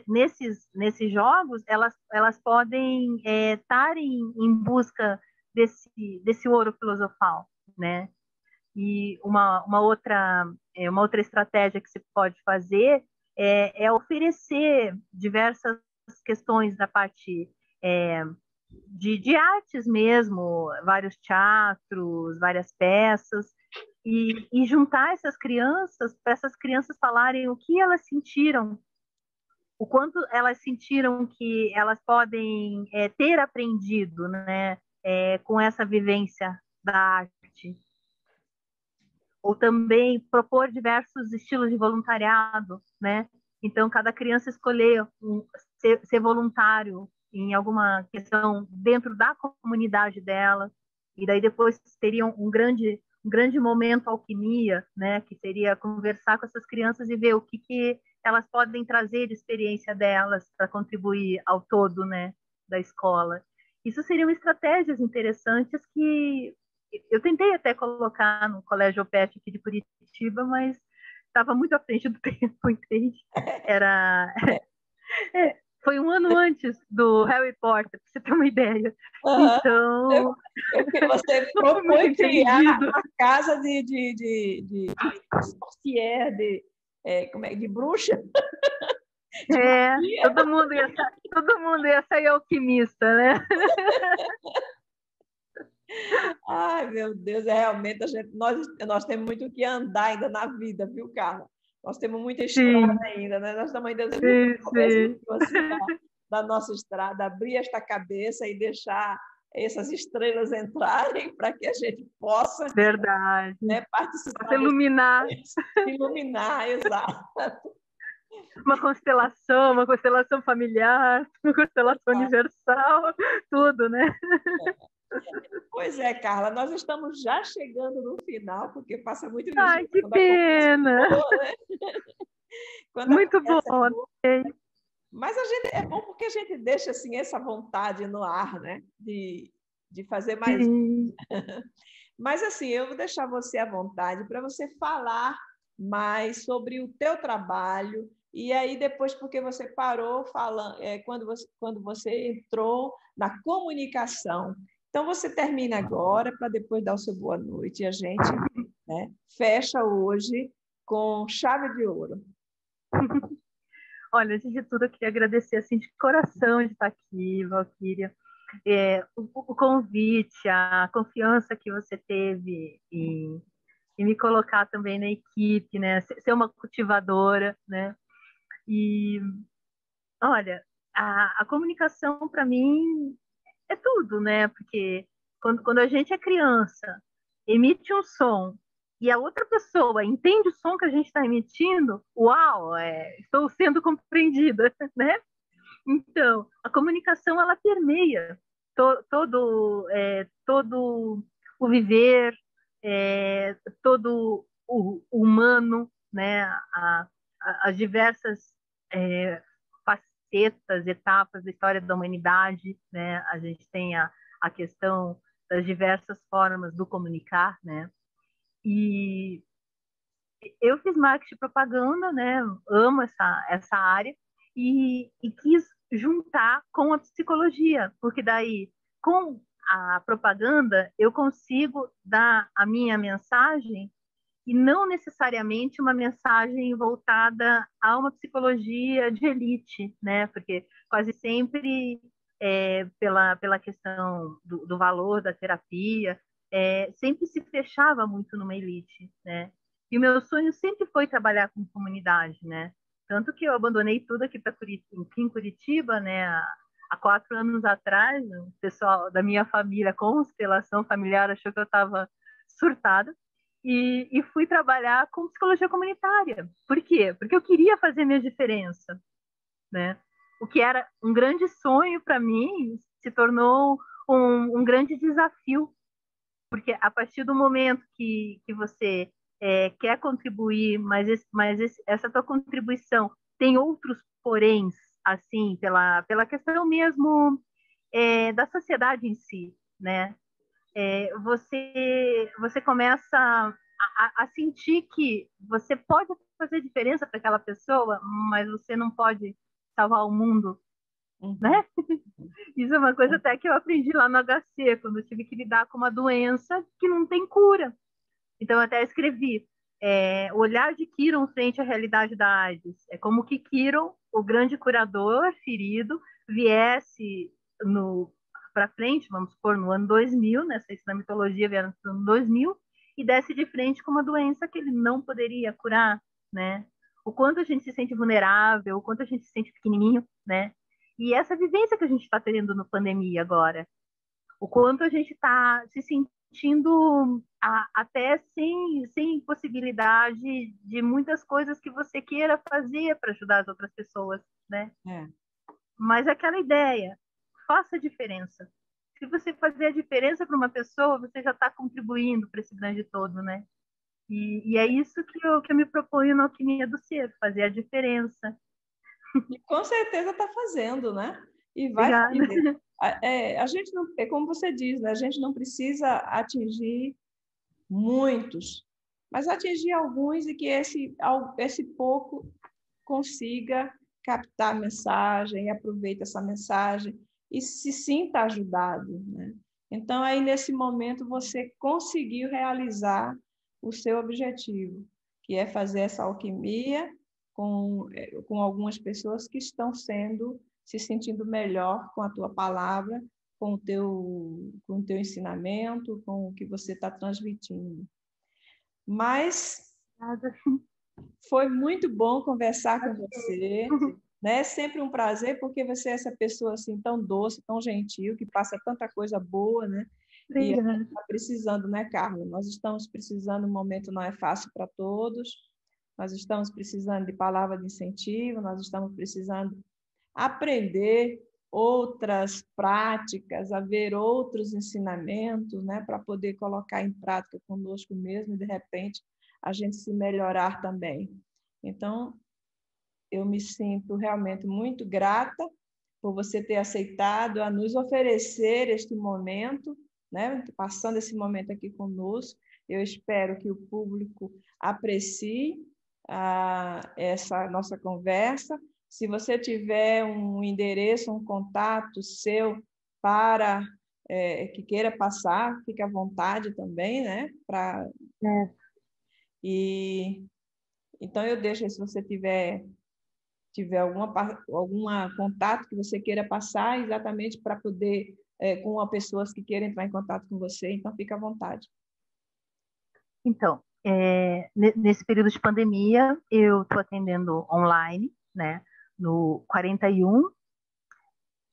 nesses jogos, elas podem estar em busca desse ouro filosofal, né? E uma outra estratégia que se pode fazer é oferecer diversas questões da parte de artes mesmo, vários teatros, várias peças, e juntar essas crianças, para essas crianças falarem o que elas sentiram, o quanto elas sentiram que elas podem ter aprendido, né, com essa vivência da arte. Ou também propor diversos estilos de voluntariado, né? Então, cada criança escolher ser voluntário em alguma questão dentro da comunidade dela, e daí depois teria um grande momento alquimia, né? Que seria conversar com essas crianças e ver o que elas podem trazer de experiência delas para contribuir ao todo, né? Da escola. Isso seriam estratégias interessantes que eu tentei até colocar no Colégio Opet aqui de Curitiba, mas estava muito à frente do tempo, entende? Foi um ano antes do Harry Potter, para você ter uma ideia. Uhum. Então... Você propõe criar uma casa de sorcière, de bruxa. Todo mundo ia sair alquimista, né? Ai, meu Deus, realmente nós temos muito que andar ainda na vida, viu, Carla? Nós temos muita estrada ainda, né? Nós estamos ainda no começo assim, da nossa estrada, abrir esta cabeça e deixar essas estrelas entrarem para que a gente possa Verdade. Né, participar. Iluminar. Iluminar, exato. Uma constelação familiar, uma constelação universal, tudo, né? Pois é, Carla, nós estamos já chegando no final, porque passa muito Ai, ligeiro que quando a conversa é pena! boa, né? Quando a Muito bom. conversa é boa. Mas a gente, é bom porque a gente deixa assim, essa vontade no ar, né? De fazer mais. Sim. Mas assim, eu vou deixar você à vontade para você falar mais sobre o teu trabalho. E aí, depois, porque você parou falando, quando você entrou na comunicação. Então, você termina agora para depois dar o seu boa noite. E a gente, né, fecha hoje com chave de ouro. Olha, antes de tudo, eu queria agradecer assim, de coração de estar aqui, Valquíria. O convite, a confiança que você teve em me colocar também na equipe, né? Ser uma cultivadora, né? E, olha, a comunicação para mim é tudo, né? Porque quando a gente é criança, emite um som e a outra pessoa entende o som que a gente está emitindo, uau, estou sendo compreendida, né? Então, a comunicação ela permeia todo o viver, todo o humano, né? As diversas é, facetas, etapas da história da humanidade, né? A gente tem a questão das diversas formas do comunicar, né? E eu fiz marketing e propaganda, né? Amo essa área e quis juntar com a psicologia, porque daí com a propaganda eu consigo dar a minha mensagem e não necessariamente uma mensagem voltada a uma psicologia de elite, né? Porque quase sempre pela questão do valor da terapia, sempre se fechava muito numa elite, né? E o meu sonho sempre foi trabalhar com comunidade, né? Tanto que eu abandonei tudo aqui em Curitiba, né? Há 4 anos atrás, o pessoal da minha família, constelação familiar, achou que eu estava surtada. E fui trabalhar com psicologia comunitária. Por quê? Porque eu queria fazer minha diferença, né? O que era um grande sonho para mim se tornou um grande desafio, porque a partir do momento que você quer contribuir, essa tua contribuição tem outros poréns, assim, pela questão mesmo da sociedade em si, né? Você começa a sentir que você pode fazer diferença para aquela pessoa, mas você não pode salvar o mundo, Uhum. né? Isso é uma coisa até que eu aprendi lá no HC, quando eu tive que lidar com uma doença que não tem cura. Então, eu até escrevi o olhar de Kiron frente à realidade da AIDS. É como que Kiron, o grande curador ferido, viesse para frente, vamos supor, no ano 2000, nessa na mitologia vieram no ano 2000, e desse de frente com uma doença que ele não poderia curar, né? O quanto a gente se sente vulnerável, o quanto a gente se sente pequenininho, né? E essa vivência que a gente está tendo na pandemia agora, o quanto a gente está se sentindo até sem possibilidade de muitas coisas que você queira fazer para ajudar as outras pessoas, né? É. Mas aquela ideia, faça a diferença. Se você fazer a diferença para uma pessoa, você já está contribuindo para esse grande todo, né? E é isso que eu me proponho na Alquimia do Ser, fazer a diferença. E com certeza está fazendo, né? E vai Obrigada. fazer. A gente não, é como você diz, né? A gente não precisa atingir muitos, mas atingir alguns e que esse pouco consiga captar a mensagem, aproveite essa mensagem e se sinta ajudado, né? Então, aí nesse momento, você conseguiu realizar o seu objetivo, que é fazer essa alquimia com algumas pessoas que estão se sentindo melhor com a tua palavra, com o teu ensinamento, com o que você está transmitindo. Mas foi muito bom conversar com você, né? É sempre um prazer, porque você é essa pessoa assim tão doce, tão gentil, que passa tanta coisa boa, né? E a gente Obrigada. está precisando, né, Carla? Nós estamos precisando, o momento não é fácil para todos, nós estamos precisando de palavra de incentivo, nós estamos precisando aprender outras práticas, a ver outros ensinamentos, né, para poder colocar em prática conosco mesmo e, de repente, a gente se melhorar também. Então, eu me sinto realmente muito grata por você ter aceitado a nos oferecer este momento, né, passando esse momento aqui conosco. Eu espero que o público aprecie essa nossa conversa. Se você tiver um endereço, um contato seu para que queira passar, fique à vontade também, né? Então, eu deixo aí, se você tiver alguma contato que você queira passar, exatamente para poder, com pessoas que queiram entrar em contato com você, então fique à vontade. Então, nesse período de pandemia, eu estou atendendo online, né, no 41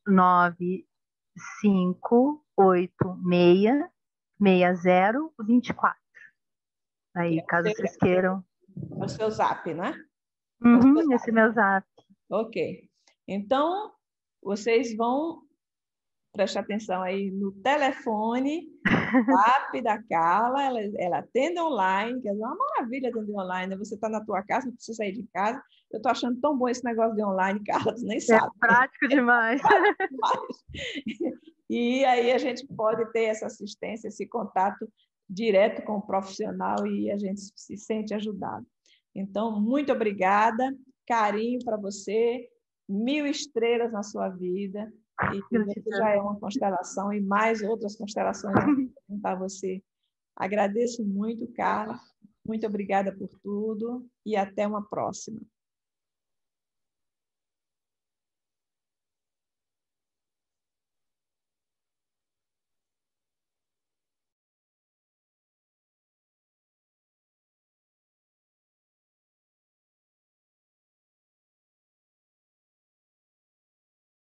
9586 6024. Aí, caso vocês queiram. É o seu zap, né? Esse é meu zap. Ok. Então, vocês vão prestar atenção aí no telefone, zap da Carla, ela atende online, que é uma maravilha atender online, você está na tua casa, não precisa sair de casa. Eu estou achando tão bom esse negócio de online, Carla, tu nem sabe. É prático demais. E aí a gente pode ter essa assistência, esse contato direto com o profissional e a gente se sente ajudado. Então, muito obrigada, carinho para você, 1000 estrelas na sua vida, e você já é uma constelação e mais outras constelações para você. Agradeço muito, Carla, muito obrigada por tudo e até uma próxima.